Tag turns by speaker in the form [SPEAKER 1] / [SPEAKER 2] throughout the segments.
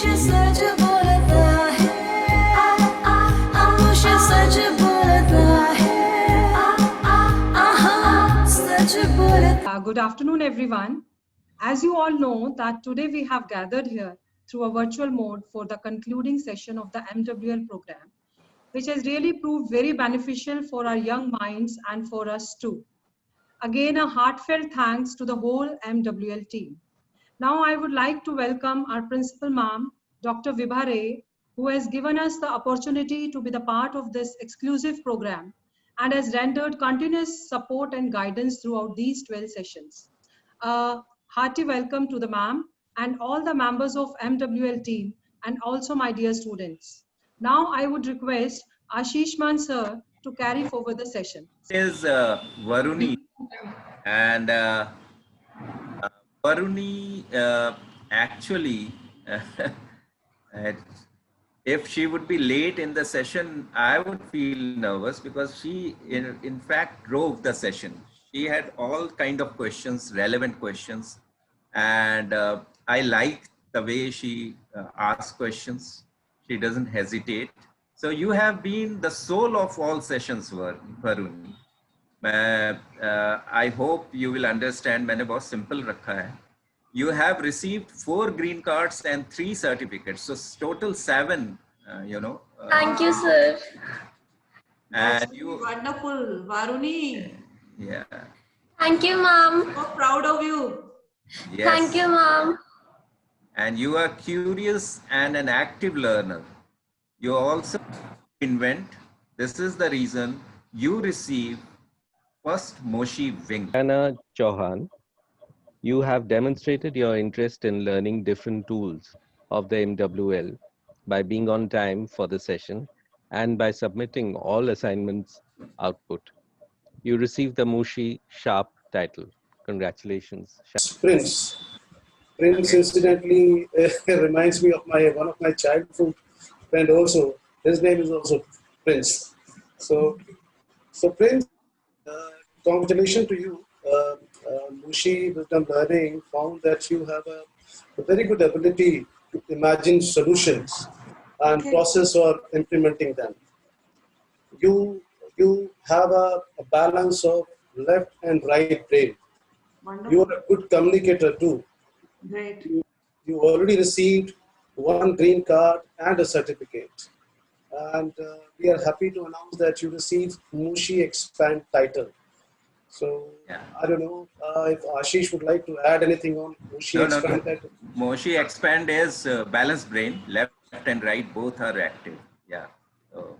[SPEAKER 1] Good afternoon, everyone. As you all know that today we have gathered here through a virtual mode for the concluding session of the MWL program, which has really proved very beneficial for our young minds and for us too. Again, a heartfelt thanks to the whole MWL team. Now I would like to welcome our principal ma'am, Dr. Vibha Ray, who has given us the opportunity to be the part of this exclusive program and has rendered continuous support and guidance throughout these 12 sessions. A hearty welcome to the ma'am and all the members of MWL team and also my dear students. Now I would request Ashish Man sir to carry forward the session.
[SPEAKER 2] Is Varuni, and Varuni actually if she would be late in the session, I would feel nervous because she in fact drove the session. She had all kind of questions, relevant questions, and I like the way she asks questions. She doesn't hesitate. So you have been the soul of all sessions, Varuni. I hope you will understand. मैंने बहुत simple रखा है. You have received 4 green cards and 3 certificates, so total 7.
[SPEAKER 3] Thank you, sir.
[SPEAKER 2] And
[SPEAKER 4] that's
[SPEAKER 2] you
[SPEAKER 4] wonderful, Varuni.
[SPEAKER 2] Yeah.
[SPEAKER 3] Thank you, ma'am.
[SPEAKER 4] So proud of you.
[SPEAKER 2] Yes.
[SPEAKER 3] Thank you, ma'am.
[SPEAKER 2] And you are curious and an active learner. You also invent. This is the reason you receive first Moshi Wing.
[SPEAKER 5] Anna Chauhan, you have demonstrated your interest in learning different tools of the MWL by being on time for the session and by submitting all assignments output. You received the Moshi Sharp title. Congratulations.
[SPEAKER 6] Prince incidentally reminds me of one of my childhood friend also. His name is also Prince. So Prince, congratulations to you. Moshi Wisdom Learning found that you have a very good ability to imagine solutions and process or implementing them. You have a balance of left and right brain.
[SPEAKER 4] Wonderful.
[SPEAKER 6] You are a good communicator too.
[SPEAKER 4] Great.
[SPEAKER 6] You already received 1 green card and a certificate. And we are happy to announce that you received Moshi Expand title. So yeah. I don't know if Ashish would like to add anything on Moshi Expand title.
[SPEAKER 2] Moshi Expand is balanced brain, left and right, both are active. Yeah. So,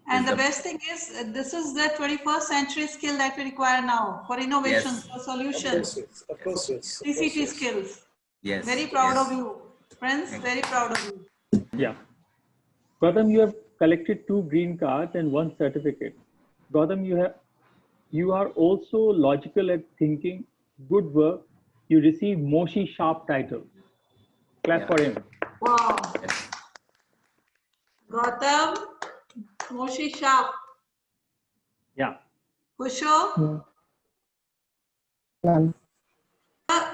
[SPEAKER 4] and the best thing is, this is the 21st century skill that we require now for innovation,
[SPEAKER 2] yes.
[SPEAKER 4] for solutions.
[SPEAKER 6] Of course, yes.
[SPEAKER 4] CCT skills.
[SPEAKER 2] Yes.
[SPEAKER 4] Very proud of you. Friends, very proud of you.
[SPEAKER 7] Yeah. Gautam, you have collected 2 green cards and 1 certificate. Gautam, you are also logical at thinking. Good work. You received Moshi Sharp title. Clap for him.
[SPEAKER 4] Wow.
[SPEAKER 2] Yes.
[SPEAKER 4] Gautam, Moshi Sharp.
[SPEAKER 7] Yeah.
[SPEAKER 4] खुशो?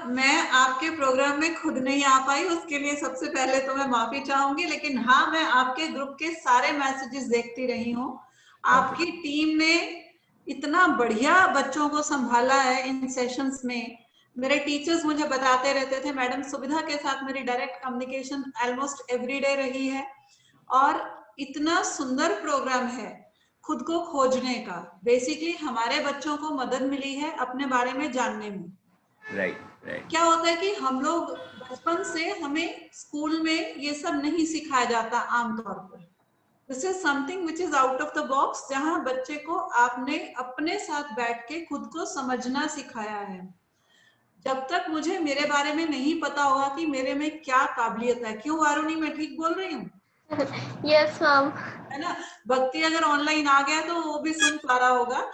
[SPEAKER 4] मैं आपके programme में खुद नहीं आ पाई, उसके लिए सबसे पहले तो मैं माफी चाहूंगी, लेकिन हाँ, मैं आपके ग्रुप के सारे मैसेजेस देखती रही हूँ. आपकी टीम ने इतना बढ़िया बच्चों को संभाला है इन सेशंस में. मेरे टीचर्स मुझे बताते रहते थे, मैडम सुविधा के साथ मेरी direct communication almost every day रही है, और इतना सुंदर प्रोग्राम है खुद को खोजने का. बेसिकली हमारे बच्चों को मदद मिली है अपने बारे में जानने में.
[SPEAKER 2] राइट.
[SPEAKER 4] क्या होता है कि हम लोग बचपन से, हमें स्कूल में ये सब नहीं सिखाया जाता आमतौर पर. This is something which is out of the box, जहां बच्चे को आपने अपने साथ बैठ के खुद को समझना सिखाया है. जब तक मुझे मेरे बारे में नहीं पता होगा कि मेरे में क्या काबिलियत है. क्यों वारुणी, मैं ठीक बोल रही हूँ?
[SPEAKER 3] Yes, ma'am.
[SPEAKER 4] है ना? भक्ति अगर ऑनलाइन आ गया तो वो भी सुन पा रहा होगा.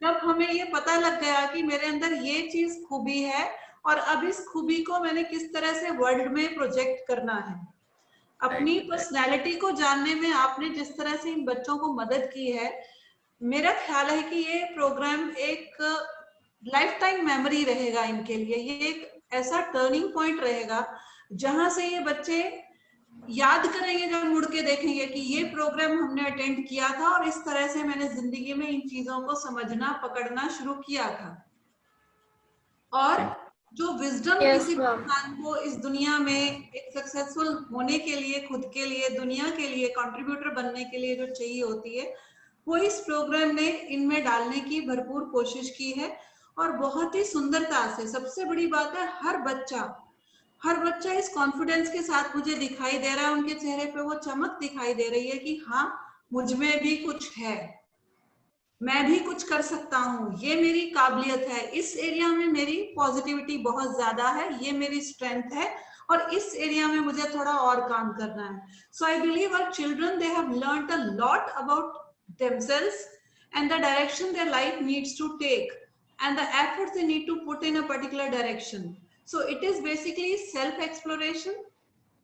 [SPEAKER 4] जब हमें ये पता लग गया कि मेरे अंदर ये चीज खूबी है और अब इस खूबी को मैंने किस तरह से वर्ल्ड में प्रोजेक्ट करना है, अपनी पर्सनैलिटी को जानने में आपने जिस तरह से इन बच्चों को मदद की है, मेरा ख्याल है कि ये प्रोग्राम एक लाइफ टाइम मेमोरी रहेगा इनके लिए. ये एक ऐसा टर्निंग पॉइंट रहेगा जहां से ये बच्चे याद करेंगे, जब मुड़ के देखेंगे कि ये प्रोग्राम हमने अटेंड किया था और इस तरह से मैंने जिंदगी में इन चीजों को समझना पकड़ना शुरू किया था। और जो विजडम
[SPEAKER 3] Yes,
[SPEAKER 4] किसी
[SPEAKER 3] ma'am.
[SPEAKER 4] इंसान को इस दुनिया में एक सक्सेसफुल होने के लिए, खुद के लिए, दुनिया के लिए, कंट्रीब्यूटर बनने के लिए जो चाहिए होती है, वो इस प्रोग्राम ने इनमें डालने की भरपूर कोशिश की है। और बहुत ही सुंदरता से, सबसे बड़ी बात है, हर बच्चा इस कॉन्फिडेंस के साथ मुझे दिखाई दे रहा है, उनके चेहरे पे वो चमक दिखाई दे रही है कि हाँ, मुझ में भी कुछ है, मैं भी कुछ कर सकता हूँ, ये मेरी काबिलियत है, इस एरिया में मेरी पॉजिटिविटी बहुत ज्यादा है, ये मेरी स्ट्रेंथ है, और इस एरिया में मुझे थोड़ा और काम करना है। So I believe our children, they have learned a lot about themselves and the direction their life needs to take and the efforts they need to put in a particular direction. So it is basically self exploration,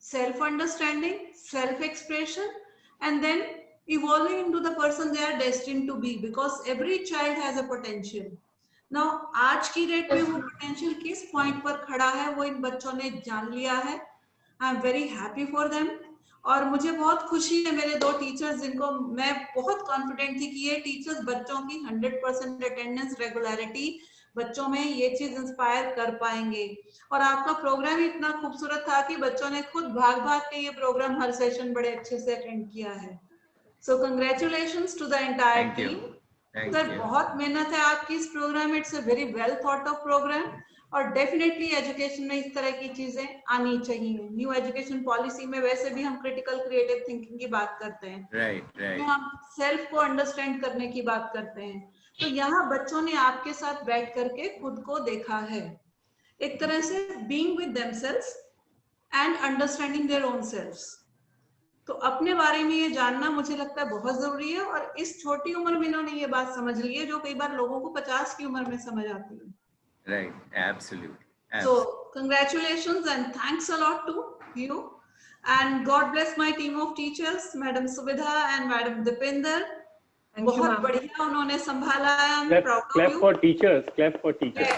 [SPEAKER 4] self understanding, self expression, and then evolving into the person they are destined to be, because every child has a potential. Now आज की date में वो potential किस point पर खड़ा है वो इन बच्चों ने जान लिया है। I am very happy for them. और मुझे बहुत खुशी है, मेरे दो टीचर्स जिनको मैं बहुत कॉन्फिडेंट थी कि ये टीचर्स बच्चों की 100% अटेंडेंस, रेगुलरिटी, बच्चों में ये चीज इंस्पायर कर पाएंगे। और आपका प्रोग्राम ही इतना खूबसूरत था कि बच्चों ने खुद भाग भाग के ये प्रोग्राम हर सेशन बड़े अच्छे से अटेंड किया है। So congratulations to the entire team sir. बहुत मेहनत है आपकी इस प्रोग्राम में, it's a very well thought of programme. और डेफिनेटली एजुकेशन में इस तरह की चीजें आनी चाहिए। न्यू एजुकेशन पॉलिसी में वैसे भी हम क्रिटिकल क्रिएटिव थिंकिंग की बात करते हैं,
[SPEAKER 2] राइट।
[SPEAKER 4] हम सेल्फ को अंडरस्टैंड करने की बात करते हैं। तो यहाँ बच्चों ने आपके साथ बैठ करके खुद को देखा है, एक तरह से being with themselves and understanding their own selves. तो अपने बारे में ये जानना मुझे लगता है बहुत जरूरी है। और इस छोटी उम्र में इन्होंने ये बात समझ ली है जो कई बार लोगों को 50 की उम्र में समझ आती है।
[SPEAKER 2] Right, absolutely.
[SPEAKER 4] So congratulations and thanks a lot to you, and God bless my team of teachers, Madam Subidha and Madam Dipinder. बहुत बढ़िया उन्होंने संभाला है। I'm proud of
[SPEAKER 7] Clap
[SPEAKER 4] you.
[SPEAKER 7] for teachers. Clap for teachers.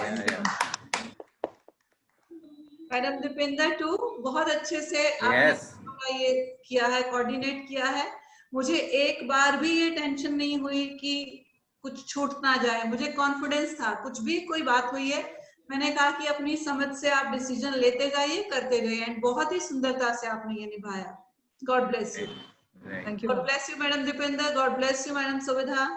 [SPEAKER 4] Madam Deependra टू बहुत अच्छे से आपने ये किया है, कोऑर्डिनेट किया है। मुझे एक बार भी ये टेंशन नहीं हुई कि कुछ छूट ना जाए, मुझे कॉन्फिडेंस था। कुछ भी कोई बात हुई है, मैंने कहा कि अपनी समझ से आप डिसीजन लेते जाइए, करते जाइए, एंड बहुत ही सुंदरता से आपने ये निभाया। God bless you.
[SPEAKER 1] Thank you.
[SPEAKER 4] God bless you, Madam Dipinder. God bless you, Madam Subidha.